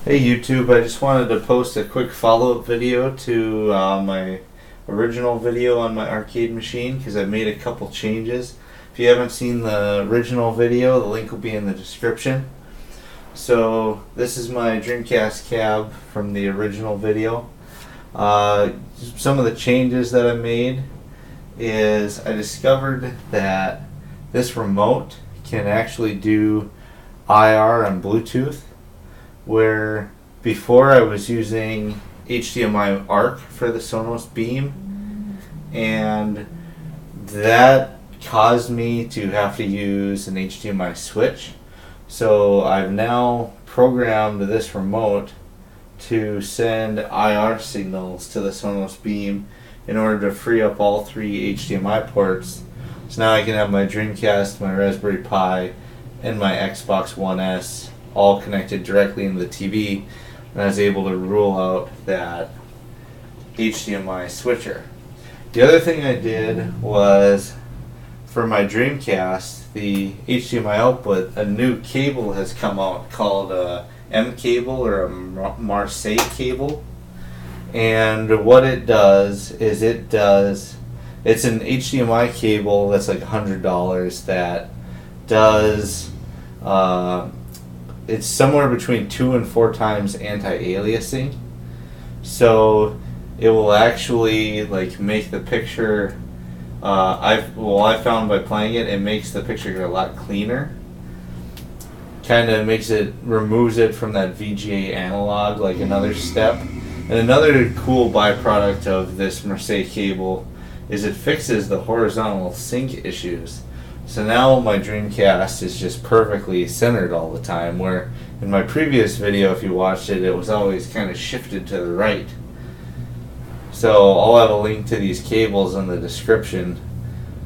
Hey YouTube, I just wanted to post a quick follow-up video to my original video on my arcade machine because I made a couple changes. If you haven't seen the original video, the link will be in the description. So this is my Dreamcast Cab from the original video. Some of the changes that I made is I discovered that this remote can actually do IR and Bluetooth, where before I was using HDMI ARC for the Sonos Beam, and that caused me to have to use an HDMI switch. So I've now programmed this remote to send IR signals to the Sonos Beam in order to free up all three HDMI ports. So now I can have my Dreamcast, my Raspberry Pi, and my Xbox One S all connected directly into the TV, and I was able to rule out that HDMI switcher. The other thing I did was, for my Dreamcast, the HDMI output, a new cable has come out called a M cable or a Marseille Cable, and what it does is it's an HDMI cable that's like $100 that does it's somewhere between 2 and 4 times anti-aliasing, so it will actually like make the picture. I found by playing it, it makes the picture a lot cleaner. Kind of removes it from that VGA analog, like another step. And another cool byproduct of this Marseille cable is it fixes the horizontal sync issues. So now my Dreamcast is just perfectly centered all the time, where in my previous video, if you watched it, it was always kind of shifted to the right. So I'll have a link to these cables in the description.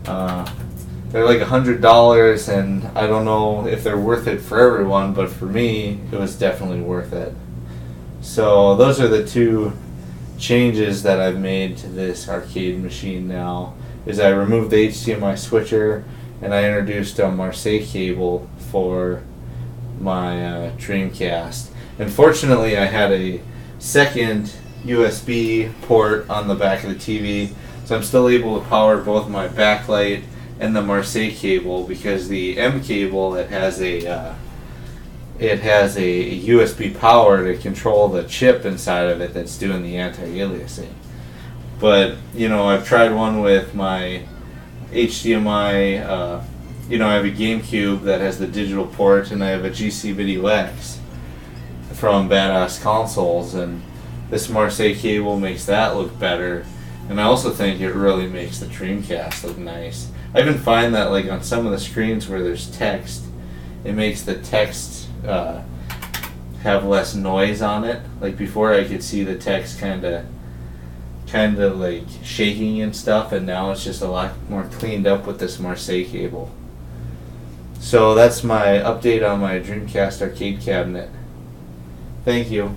They're like $100, and I don't know if they're worth it for everyone, but for me, it was definitely worth it. So those are the two changes that I've made to this arcade machine now, is I removed the HDMI switcher, and I introduced a Marseille cable for my Dreamcast. Unfortunately, I had a second USB port on the back of the TV, so I'm still able to power both my backlight and the Marseille cable, because the M cable, it has a USB power to control the chip inside of it that's doing the anti-aliasing. But I've tried one with my HDMI. I have a Gamecube that has the digital port, and I have a GCVideoX from Badass Consoles, and this Marseille cable makes that look better. And I also think it really makes the Dreamcast look nice. I even find that like on some of the screens where there's text, it makes the text have less noise on it. Like before, I could see the text kind of like shaking and stuff, and now it's just a lot more cleaned up with this Marseille cable. So that's my update on my Dreamcast arcade cabinet. Thank you.